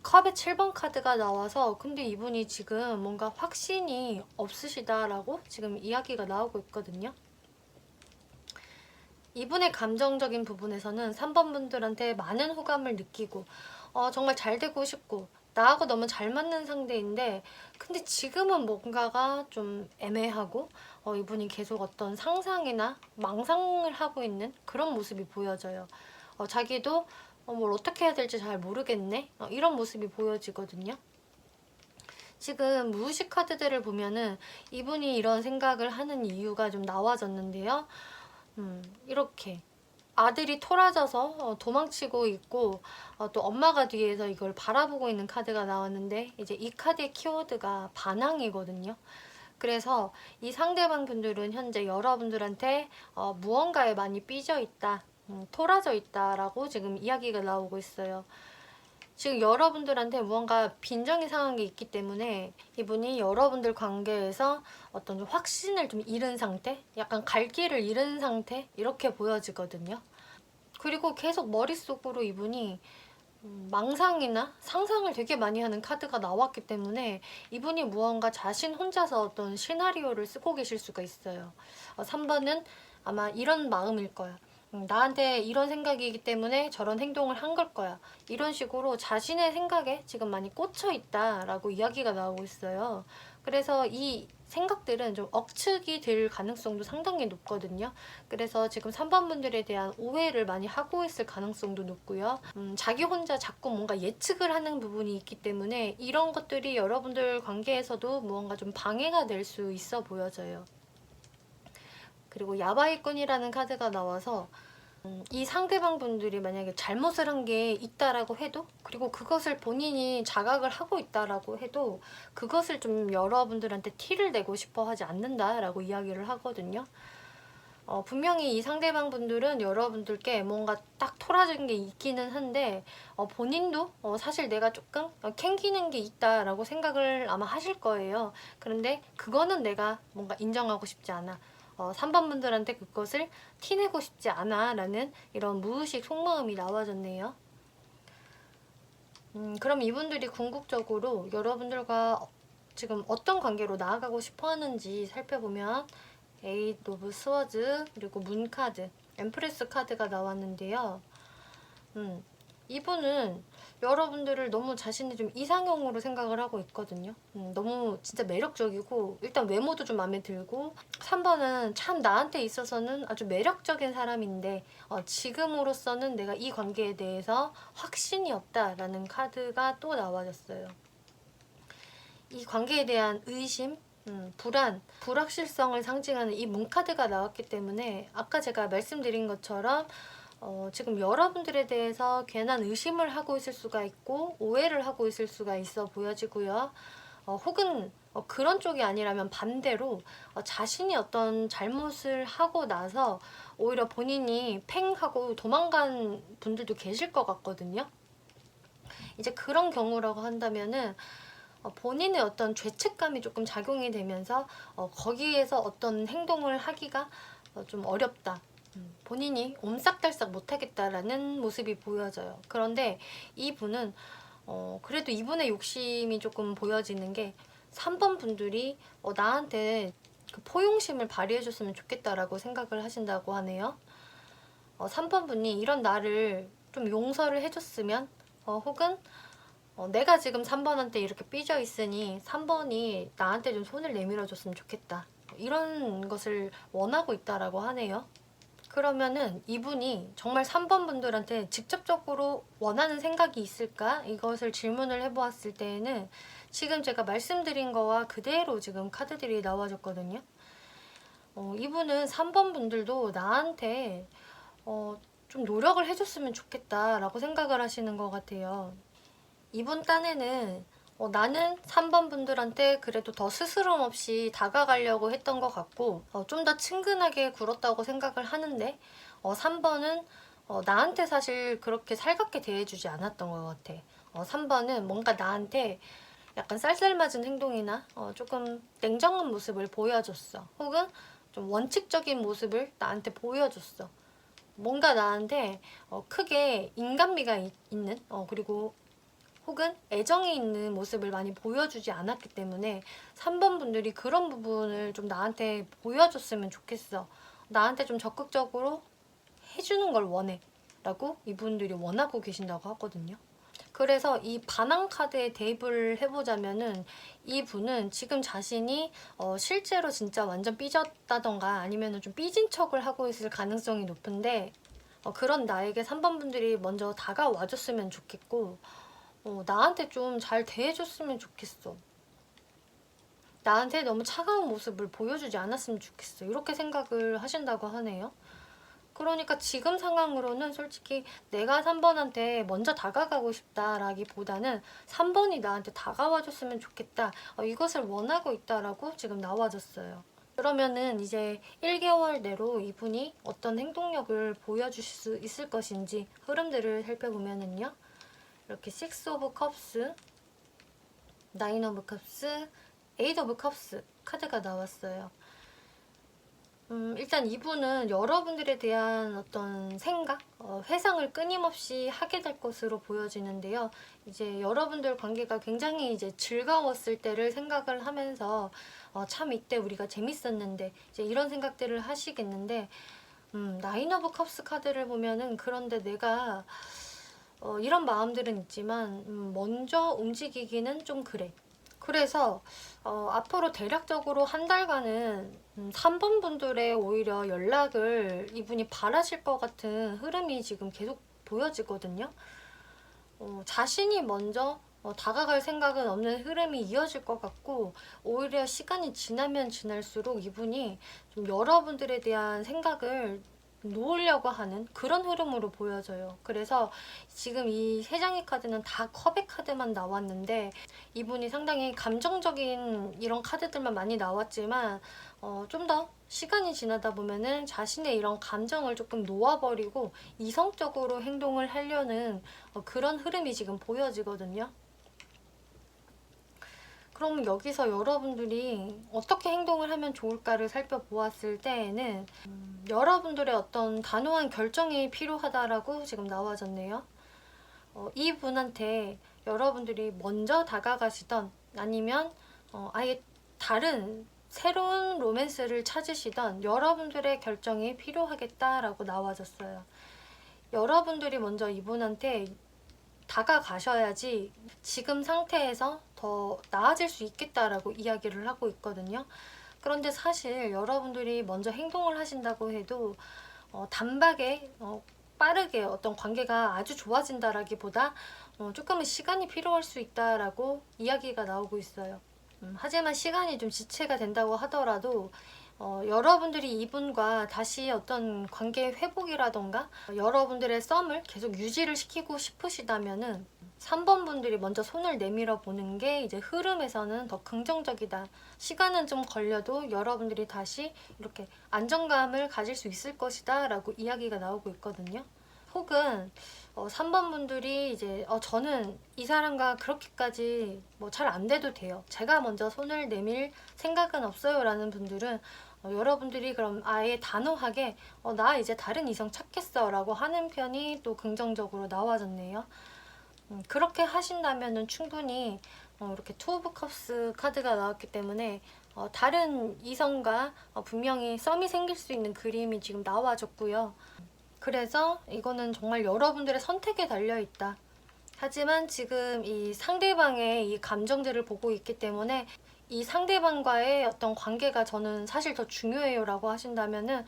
컵의 7번 카드가 나와서 근데 이분이 지금 뭔가 확신이 없으시다라고 지금 이야기가 나오고 있거든요. 이분의 감정적인 부분에서는 3번 분들한테 많은 호감을 느끼고 정말 잘 되고 싶고 나하고 너무 잘 맞는 상대인데 근데 지금은 뭔가가 좀 애매하고 이분이 계속 어떤 상상이나 망상을 하고 있는 그런 모습이 보여져요. 자기도 뭘 어떻게 해야 될지 잘 모르겠네 이런 모습이 보여지거든요. 지금 무의식 카드들을 보면은 이분이 이런 생각을 하는 이유가 좀 나와졌는데요. 이렇게 아들이 토라져서 도망치고 있고 또 엄마가 뒤에서 이걸 바라보고 있는 카드가 나왔는데 이제 이 카드의 키워드가 반항이거든요. 그래서 이 상대방 분들은 현재 여러분들한테 무언가에 많이 삐져 있다, 토라져 있다라고 지금 이야기가 나오고 있어요. 지금 여러분들한테 무언가 빈정이 상한 게 있기 때문에 이분이 여러분들 관계에서 어떤 확신을 좀 잃은 상태? 약간 갈 길을 잃은 상태? 이렇게 보여지거든요. 그리고 계속 머릿속으로 이분이 망상이나 상상을 되게 많이 하는 카드가 나왔기 때문에 이분이 무언가 자신 혼자서 어떤 시나리오를 쓰고 계실 수가 있어요. 3번은 아마 이런 마음일 거야. 나한테 이런 생각이기 때문에 저런 행동을 한 걸 거야. 이런 식으로 자신의 생각에 지금 많이 꽂혀 있다라고 이야기가 나오고 있어요. 그래서 이 생각들은 좀 억측이 될 가능성도 상당히 높거든요. 그래서 지금 3번 분들에 대한 오해를 많이 하고 있을 가능성도 높고요. 자기 혼자 자꾸 뭔가 예측을 하는 부분이 있기 때문에 이런 것들이 여러분들 관계에서도 무언가 좀 방해가 될 수 있어 보여져요. 그리고 야바이꾼이라는 카드가 나와서 이 상대방 분들이 만약에 잘못을 한 게 있다라고 해도, 그리고 그것을 본인이 자각을 하고 있다라고 해도 그것을 좀 여러분들한테 티를 내고 싶어 하지 않는다라고 이야기를 하거든요. 분명히 이 상대방 분들은 여러분들께 뭔가 딱 토라진 게 있기는 한데 본인도 사실 내가 조금 캥기는 게 있다라고 생각을 아마 하실 거예요. 그런데 그거는 내가 뭔가 인정하고 싶지 않아. 3번 분들한테 그것을 티내고 싶지 않아 라는 이런 무의식 속마음이 나와졌네요. 그럼 이분들이 궁극적으로 여러분들과 지금 어떤 관계로 나아가고 싶어 하는지 살펴보면 에잇 오브 스워즈, 그리고 문 카드, 엠프레스 카드가 나왔는데요. 이분은 여러분들을 너무 자신이 좀 이상형으로 생각을 하고 있거든요. 너무 진짜 매력적이고 일단 외모도 좀 마음에 들고, 3번은 참 나한테 있어서는 아주 매력적인 사람인데 지금으로서는 내가 이 관계에 대해서 확신이 없다라는 카드가 또 나와졌어요. 이 관계에 대한 의심, 불안, 불확실성을 상징하는 이 문카드가 나왔기 때문에 아까 제가 말씀드린 것처럼 지금 여러분들에 대해서 괜한 의심을 하고 있을 수가 있고 오해를 하고 있을 수가 있어 보여지고요. 혹은 그런 쪽이 아니라면 반대로 자신이 어떤 잘못을 하고 나서 오히려 본인이 팽 하고 도망간 분들도 계실 것 같거든요. 이제 그런 경우라고 한다면은 본인의 어떤 죄책감이 조금 작용이 되면서 거기에서 어떤 행동을 하기가 좀 어렵다. 본인이 옴싹달싹 못하겠다라는 모습이 보여져요. 그런데 이분은 그래도 이분의 욕심이 조금 보여지는 게 3번 분들이 나한테 그 포용심을 발휘해줬으면 좋겠다라고 생각을 하신다고 하네요. 3번 분이 이런 나를 좀 용서를 해줬으면 혹은 내가 지금 3번한테 이렇게 삐져 있으니 3번이 나한테 좀 손을 내밀어 줬으면 좋겠다. 이런 것을 원하고 있다라고 하네요. 그러면은 이분이 정말 3번 분들한테 직접적으로 원하는 생각이 있을까? 이것을 질문을 해보았을 때에는 지금 제가 말씀드린 거와 그대로 지금 카드들이 나와졌거든요. 이분은 3번 분들도 나한테 좀 노력을 해줬으면 좋겠다라고 생각을 하시는 것 같아요. 이분 딴에는 나는 3번 분들한테 그래도 더 스스럼 없이 다가가려고 했던 것 같고 좀 더 친근하게 굴었다고 생각을 하는데 3번은 나한테 사실 그렇게 살갑게 대해주지 않았던 것 같아. 3번은 뭔가 나한테 약간 쌀쌀맞은 행동이나 조금 냉정한 모습을 보여줬어. 혹은 좀 원칙적인 모습을 나한테 보여줬어. 뭔가 나한테 크게 인간미가 있는 그리고 혹은 애정이 있는 모습을 많이 보여주지 않았기 때문에 3번 분들이 그런 부분을 좀 나한테 보여줬으면 좋겠어. 나한테 좀 적극적으로 해주는 걸 원해. 라고 이분들이 원하고 계신다고 하거든요. 그래서 이 반항 카드에 대입을 해보자면은 이분은 지금 자신이 실제로 진짜 완전 삐졌다던가 아니면은 좀 삐진 척을 하고 있을 가능성이 높은데 그런 나에게 3번 분들이 먼저 다가와줬으면 좋겠고 나한테 좀 잘 대해줬으면 좋겠어. 나한테 너무 차가운 모습을 보여주지 않았으면 좋겠어. 이렇게 생각을 하신다고 하네요. 그러니까 지금 상황으로는 솔직히 내가 3번한테 먼저 다가가고 싶다라기보다는 3번이 나한테 다가와줬으면 좋겠다. 이것을 원하고 있다라고 지금 나와졌어요. 그러면은 이제 1개월 내로 이분이 어떤 행동력을 보여주실 수 있을 것인지 흐름들을 살펴보면은요. 이렇게 6 오브 컵스, 9 오브 컵스, 8 오브 컵스 카드가 나왔어요. 일단 이분은 여러분들에 대한 어떤 생각, 회상을 끊임없이 하게 될 것으로 보여지는데요. 이제 여러분들 관계가 굉장히 이제 즐거웠을 때를 생각을 하면서 참 이때 우리가 재밌었는데 이제 이런 생각들을 하시겠는데 9 오브 컵스 카드를 보면은 그런데 내가 이런 마음들은 있지만 먼저 움직이기는 좀 그래. 그래서 앞으로 대략적으로 한 달간은 3번 분들의 오히려 연락을 이분이 바라실 것 같은 흐름이 지금 계속 보여지거든요. 자신이 먼저 다가갈 생각은 없는 흐름이 이어질 것 같고 오히려 시간이 지나면 지날수록 이분이 좀 여러분들에 대한 생각을 놓으려고 하는 그런 흐름으로 보여져요. 그래서 지금 이 세 장의 카드는 다 컵의 카드만 나왔는데 이분이 상당히 감정적인 이런 카드들만 많이 나왔지만 좀 더 시간이 지나다 보면은 자신의 이런 감정을 조금 놓아버리고 이성적으로 행동을 하려는 그런 흐름이 지금 보여지거든요. 그럼 여기서 여러분들이 어떻게 행동을 하면 좋을까를 살펴보았을 때에는 여러분들의 어떤 단호한 결정이 필요하다라고 지금 나와졌네요. 이분한테 여러분들이 먼저 다가가시던 아니면 아예 다른 새로운 로맨스를 찾으시던 여러분들의 결정이 필요하겠다라고 나와졌어요. 여러분들이 먼저 이분한테 다가가셔야지 지금 상태에서 더 나아질 수 있겠다라고 이야기를 하고 있거든요. 그런데 사실 여러분들이 먼저 행동을 하신다고 해도 단박에 빠르게 어떤 관계가 아주 좋아진다라기보다 조금은 시간이 필요할 수 있다라고 이야기가 나오고 있어요. 하지만 시간이 좀 지체가 된다고 하더라도 여러분들이 이분과 다시 어떤 관계 회복이라던가 여러분들의 썸을 계속 유지를 시키고 싶으시다면은 3번 분들이 먼저 손을 내밀어 보는 게 이제 흐름에서는 더 긍정적이다. 시간은 좀 걸려도 여러분들이 다시 이렇게 안정감을 가질 수 있을 것이다 라고 이야기가 나오고 있거든요. 혹은 3번 분들이 이제 저는 이 사람과 그렇게까지 뭐 잘 안 돼도 돼요. 제가 먼저 손을 내밀 생각은 없어요 라는 분들은 여러분들이 그럼 아예 단호하게 나 이제 다른 이성 찾겠어 라고 하는 편이 또 긍정적으로 나와졌네요. 그렇게 하신다면은 충분히 이렇게 투 오브 컵스 카드가 나왔기 때문에 다른 이성과 분명히 썸이 생길 수 있는 그림이 지금 나와졌고요. 그래서 이거는 정말 여러분들의 선택에 달려있다. 하지만 지금 이 상대방의 이 감정들을 보고 있기 때문에 이 상대방과의 어떤 관계가 저는 사실 더 중요해요 라고 하신다면은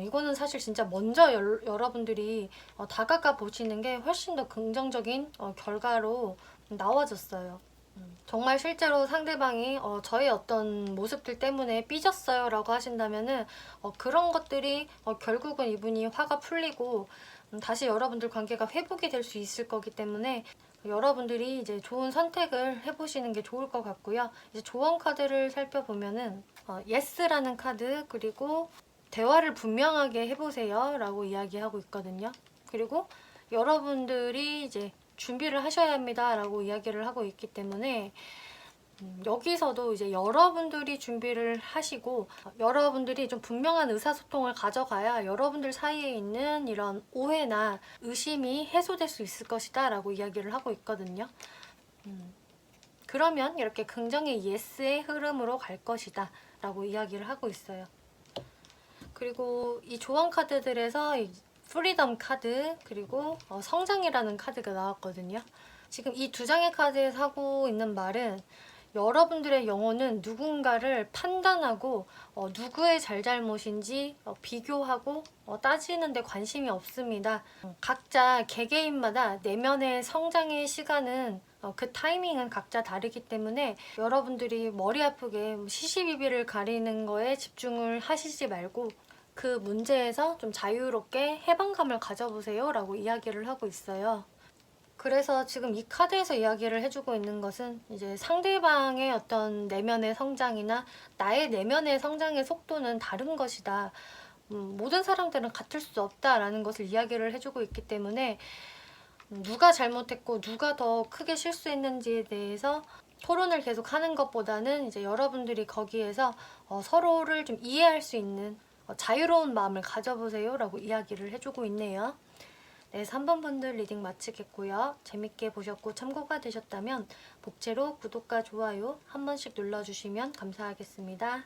이거는 사실 진짜 먼저 여러분들이 다가가 보시는 게 훨씬 더 긍정적인 결과로 나와졌어요. 정말 실제로 상대방이 저의 어떤 모습들 때문에 삐졌어요 라고 하신다면은 그런 것들이 결국은 이분이 화가 풀리고 다시 여러분들 관계가 회복이 될 수 있을 거기 때문에 여러분들이 이제 좋은 선택을 해보시는 게 좋을 것 같고요. 이제 조언 카드를 살펴보면은 예스라는 카드, 그리고 대화를 분명하게 해보세요 라고 이야기하고 있거든요. 그리고 여러분들이 이제 준비를 하셔야 합니다 라고 이야기를 하고 있기 때문에 여기서도 이제 여러분들이 준비를 하시고 여러분들이 좀 분명한 의사소통을 가져가야 여러분들 사이에 있는 이런 오해나 의심이 해소될 수 있을 것이다 라고 이야기를 하고 있거든요. 그러면 이렇게 긍정의 예스의 흐름으로 갈 것이다 라고 이야기를 하고 있어요. 그리고 이 조언 카드들에서 이 프리덤 카드, 그리고 성장이라는 카드가 나왔거든요. 지금 이 두 장의 카드에서 하고 있는 말은 여러분들의 영혼은 누군가를 판단하고 누구의 잘잘못인지 비교하고 따지는 데 관심이 없습니다. 각자 개개인마다 내면의 성장의 시간은 그 타이밍은 각자 다르기 때문에 여러분들이 머리 아프게 시시비비를 가리는 거에 집중을 하시지 말고 그 문제에서 좀 자유롭게 해방감을 가져보세요 라고 이야기를 하고 있어요. 그래서 지금 이 카드에서 이야기를 해주고 있는 것은 이제 상대방의 어떤 내면의 성장이나 나의 내면의 성장의 속도는 다른 것이다. 모든 사람들은 같을 수 없다라는 것을 이야기를 해주고 있기 때문에 누가 잘못했고 누가 더 크게 실수했는지에 대해서 토론을 계속 하는 것보다는 이제 여러분들이 거기에서 서로를 좀 이해할 수 있는 자유로운 마음을 가져보세요 라고 이야기를 해주고 있네요. 네, 3번 분들 리딩 마치겠고요. 재밌게 보셨고 참고가 되셨다면 복채로 구독과 좋아요 한 번씩 눌러주시면 감사하겠습니다.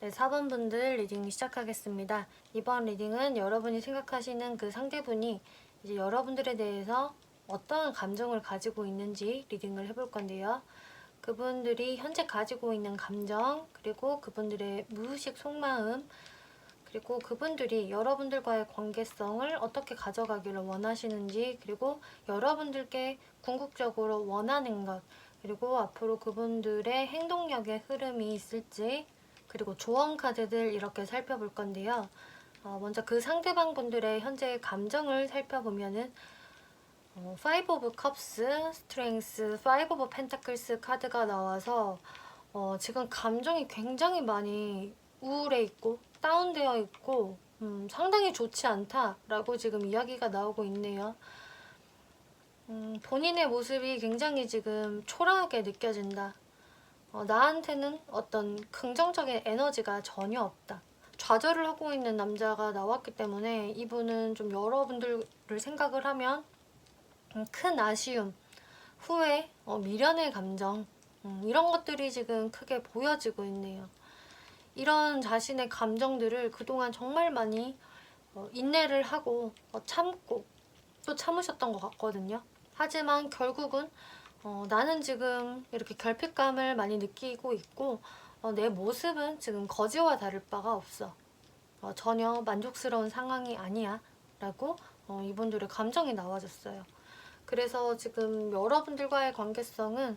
네, 4번 분들 리딩 시작하겠습니다. 이번 리딩은 여러분이 생각하시는 그 상대분이 이제 여러분들에 대해서 어떤 감정을 가지고 있는지 리딩을 해볼 건데요. 그분들이 현재 가지고 있는 감정, 그리고 그분들의 무의식 속마음, 그리고 그분들이 여러분들과의 관계성을 어떻게 가져가기를 원하시는지, 그리고 여러분들께 궁극적으로 원하는 것, 그리고 앞으로 그분들의 행동력의 흐름이 있을지, 그리고 조언 카드들 이렇게 살펴볼 건데요. 먼저 그 상대방 분들의 현재 감정을 살펴보면은 파이브 오브 컵스, 스트렝스, 파이브 오브 펜타클스 카드가 나와서 지금 감정이 굉장히 많이 우울해 있고 다운되어 있고 상당히 좋지 않다라고 지금 이야기가 나오고 있네요. 본인의 모습이 굉장히 지금 초라하게 느껴진다. 나한테는 어떤 긍정적인 에너지가 전혀 없다. 좌절을 하고 있는 남자가 나왔기 때문에 이분은 좀 여러분들을 생각을 하면 큰 아쉬움, 후회, 미련의 감정 이런 것들이 지금 크게 보여지고 있네요. 이런 자신의 감정들을 그동안 정말 많이 인내를 하고 참고 또 참으셨던 것 같거든요. 하지만 결국은 나는 지금 이렇게 결핍감을 많이 느끼고 있고 내 모습은 지금 거지와 다를 바가 없어. 전혀 만족스러운 상황이 아니야 라고 이분들의 감정이 나와졌어요. 그래서 지금 여러분들과의 관계성은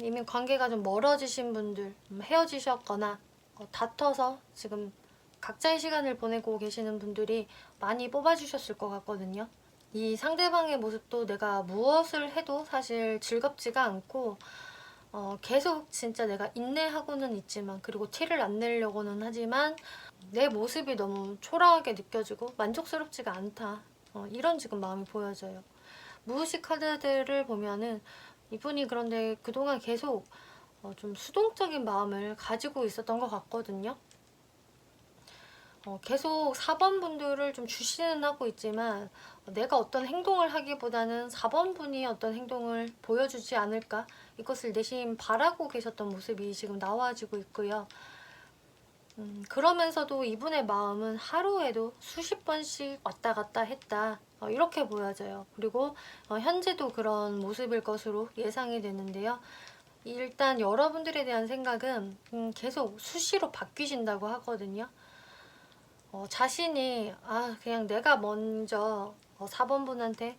이미 관계가 좀 멀어지신 분들, 헤어지셨거나 다퉈서 지금 각자의 시간을 보내고 계시는 분들이 많이 뽑아주셨을 것 같거든요. 이 상대방의 모습도 내가 무엇을 해도 사실 즐겁지가 않고 계속 진짜 내가 인내하고는 있지만 그리고 티를 안 내려고는 하지만 내 모습이 너무 초라하게 느껴지고 만족스럽지가 않다. 이런 지금 마음이 보여져요. 무의식 카드들을 보면은 이분이 그런데 그동안 계속 좀 수동적인 마음을 가지고 있었던 것 같거든요. 계속 4번 분들을 좀 주시는 하고 있지만 내가 어떤 행동을 하기보다는 4번 분이 어떤 행동을 보여주지 않을까 이것을 내심 바라고 계셨던 모습이 지금 나와지고 있고요. 그러면서도 이분의 마음은 하루에도 수십 번씩 왔다 갔다 했다 이렇게 보여져요. 그리고 현재도 그런 모습일 것으로 예상이 되는데요. 일단 여러분들에 대한 생각은 계속 수시로 바뀌신다고 하거든요. 자신이 그냥 내가 먼저 4번 분한테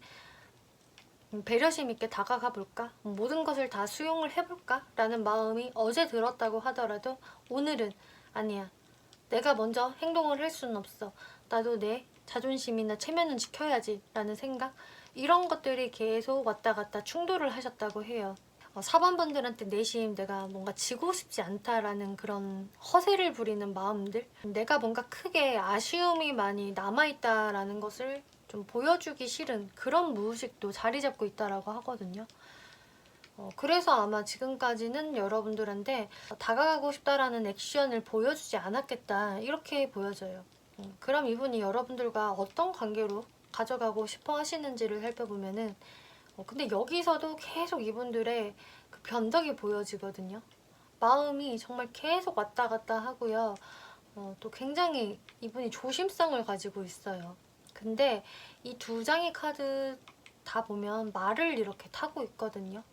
배려심 있게 다가가 볼까? 모든 것을 다 수용을 해볼까? 라는 마음이 어제 들었다고 하더라도 오늘은 아니야. 내가 먼저 행동을 할 수는 없어. 나도 내 자존심이나 체면은 지켜야지 라는 생각 이런 것들이 계속 왔다 갔다 충돌을 하셨다고 해요. 4번 분들한테 내심 내가 뭔가 지고 싶지 않다라는 그런 허세를 부리는 마음들 내가 뭔가 크게 아쉬움이 많이 남아있다라는 것을 좀 보여주기 싫은 그런 무의식도 자리 잡고 있다라고 하거든요. 그래서 아마 지금까지는 여러분들한테 다가가고 싶다라는 액션을 보여주지 않았겠다 이렇게 보여져요. 그럼 이분이 여러분들과 어떤 관계로 가져가고 싶어 하시는지를 살펴보면은 근데 여기서도 계속 이분들의 그 변덕이 보여지거든요. 마음이 정말 계속 왔다 갔다 하고요. 또 굉장히 이분이 조심성을 가지고 있어요. 근데 이 두 장의 카드 다 보면 말을 이렇게 타고 있거든요.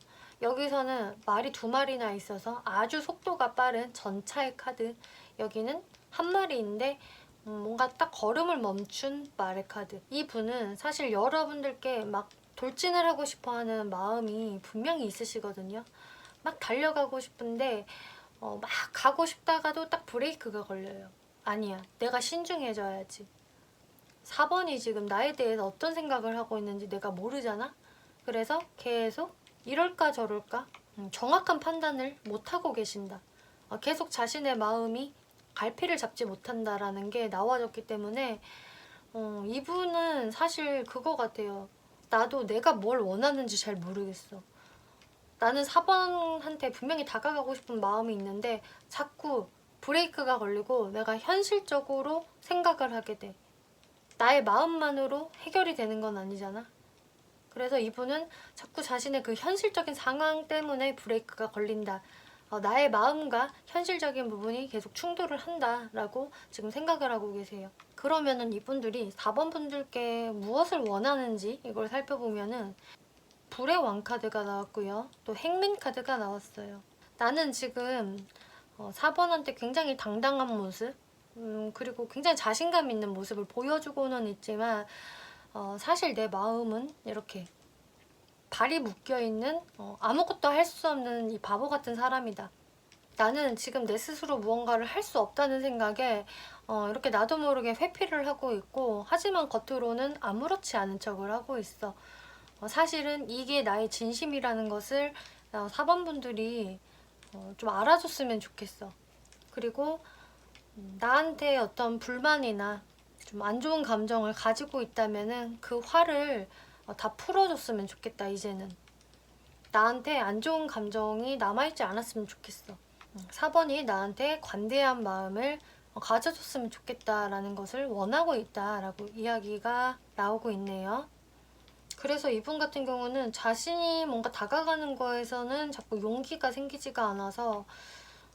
여기서는 말이 두 마리나 있어서 아주 속도가 빠른 전차의 카드, 여기는 한 마리인데 뭔가 딱 걸음을 멈춘 말의 카드. 이 분은 사실 여러분들께 막 돌진을 하고 싶어하는 마음이 분명히 있으시거든요. 막 달려가고 싶은데 막 가고 싶다가도 딱 브레이크가 걸려요. 아니야, 내가 신중해져야지. 4번이 지금 나에 대해서 어떤 생각을 하고 있는지 내가 모르잖아? 그래서 계속 이럴까 저럴까 정확한 판단을 못하고 계신다. 계속 자신의 마음이 갈피를 잡지 못한다라는 게 나와졌기 때문에 이분은 사실 그거 같아요. 나도 내가 뭘 원하는지 잘 모르겠어. 나는 4번한테 분명히 다가가고 싶은 마음이 있는데 자꾸 브레이크가 걸리고 내가 현실적으로 생각을 하게 돼. 나의 마음만으로 해결이 되는 건 아니잖아. 그래서 이분은 자꾸 자신의 그 현실적인 상황 때문에 브레이크가 걸린다. 나의 마음과 현실적인 부분이 계속 충돌을 한다라고 지금 생각을 하고 계세요. 그러면은 이분들이 4번 분들께 무엇을 원하는지 이걸 살펴보면은 불의 왕 카드가 나왔고요. 또 행맨 카드가 나왔어요. 나는 지금 4번한테 굉장히 당당한 모습 그리고 굉장히 자신감 있는 모습을 보여주고는 있지만 사실 내 마음은 이렇게 발이 묶여있는 아무것도 할 수 없는 이 바보 같은 사람이다. 나는 지금 내 스스로 무언가를 할 수 없다는 생각에 이렇게 나도 모르게 회피를 하고 있고, 하지만 겉으로는 아무렇지 않은 척을 하고 있어. 사실은 이게 나의 진심이라는 것을 4번분들이 좀 알아줬으면 좋겠어. 그리고 나한테 어떤 불만이나 좀 안 좋은 감정을 가지고 있다면은 그 화를 다 풀어줬으면 좋겠다, 이제는. 나한테 안 좋은 감정이 남아있지 않았으면 좋겠어. 4번이 나한테 관대한 마음을 가져줬으면 좋겠다라는 것을 원하고 있다라고 이야기가 나오고 있네요. 그래서 이분 같은 경우는 자신이 뭔가 다가가는 거에서는 자꾸 용기가 생기지가 않아서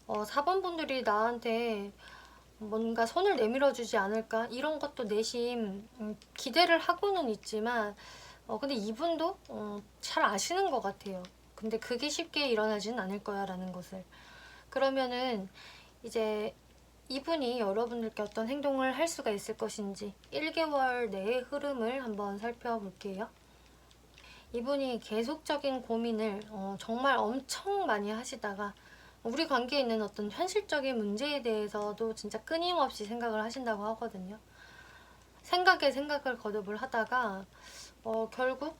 4번 분들이 나한테 뭔가 손을 내밀어 주지 않을까 이런 것도 내심 기대를 하고는 있지만, 근데 이분도 잘 아시는 것 같아요. 근데 그게 쉽게 일어나지는 않을 거야 라는 것을. 그러면은 이제 이분이 여러분들께 어떤 행동을 할 수가 있을 것인지 1개월 내의 흐름을 한번 살펴볼게요. 이분이 계속적인 고민을 정말 엄청 많이 하시다가 우리 관계에 있는 어떤 현실적인 문제에 대해서도 진짜 끊임없이 생각을 하신다고 하거든요. 생각에 생각을 거듭을 하다가 결국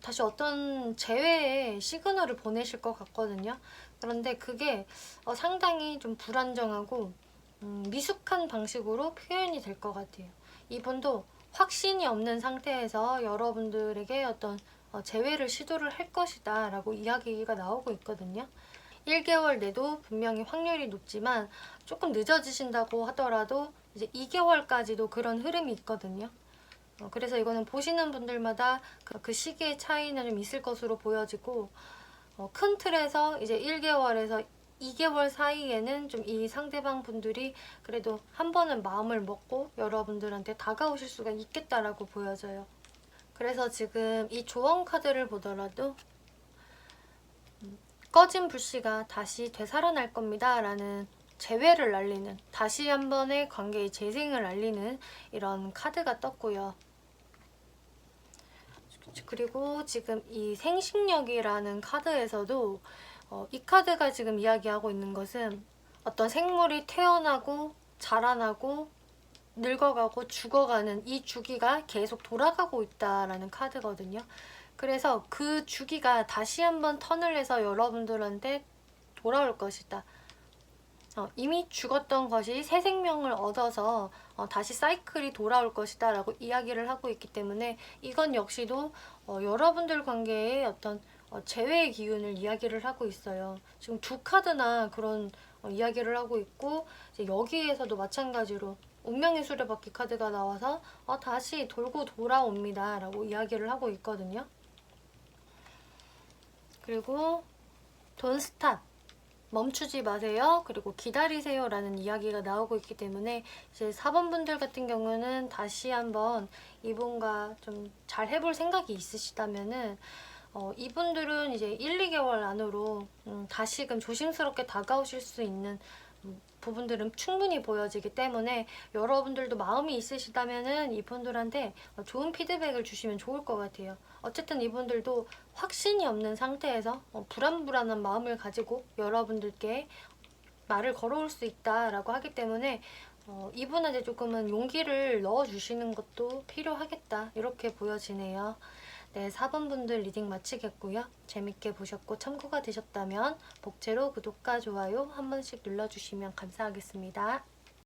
다시 어떤 재회의 시그널을 보내실 것 같거든요. 그런데 그게 상당히 좀 불안정하고 미숙한 방식으로 표현이 될 것 같아요. 이분도 확신이 없는 상태에서 여러분들에게 어떤 재회를 시도를 할 것이다 라고 이야기가 나오고 있거든요. 1개월 내도 분명히 확률이 높지만 조금 늦어지신다고 하더라도 이제 2개월까지도 그런 흐름이 있거든요. 그래서 이거는 보시는 분들마다 그 시기의 차이는 좀 있을 것으로 보여지고, 큰 틀에서 이제 1개월에서 2개월 사이에는 좀 이 상대방 분들이 그래도 한 번은 마음을 먹고 여러분들한테 다가오실 수가 있겠다라고 보여져요. 그래서 지금 이 조언 카드를 보더라도 꺼진 불씨가 다시 되살아날 겁니다 라는 재회를 알리는, 다시 한 번의 관계의 재생을 알리는 이런 카드가 떴고요. 그리고 지금 이 생식력이라는 카드에서도 이 카드가 지금 이야기하고 있는 것은 어떤 생물이 태어나고 자라나고 늙어가고 죽어가는 이 주기가 계속 돌아가고 있다라는 카드거든요. 그래서 그 주기가 다시 한번 턴을 해서 여러분들한테 돌아올 것이다. 이미 죽었던 것이 새 생명을 얻어서 다시 사이클이 돌아올 것이다 라고 이야기를 하고 있기 때문에 이건 역시도 여러분들 관계의 어떤 재회의 기운을 이야기를 하고 있어요. 지금 두 카드나 그런 이야기를 하고 있고, 이제 여기에서도 마찬가지로 운명의 수레바퀴 카드가 나와서 다시 돌고 돌아옵니다 라고 이야기를 하고 있거든요. 그리고 Don't stop, 멈추지 마세요. 그리고 기다리세요 라는 이야기가 나오고 있기 때문에 이제 4번 분들 같은 경우는 다시 한번 이분과 좀 잘 해볼 생각이 있으시다면은 이분들은 이제 1, 2개월 안으로 다시금 조심스럽게 다가오실 수 있는 부분들은 충분히 보여지기 때문에 여러분들도 마음이 있으시다면은 이분들한테 좋은 피드백을 주시면 좋을 것 같아요. 어쨌든 이분들도 확신이 없는 상태에서 불안불안한 마음을 가지고 여러분들께 말을 걸어올 수 있다라고 하기 때문에 이분한테 조금은 용기를 넣어주시는 것도 필요하겠다 이렇게 보여지네요. 네, 4번 분들 리딩 마치겠고요. 재밌게 보셨고 참고가 되셨다면 복제로 구독과 좋아요 한 번씩 눌러주시면 감사하겠습니다.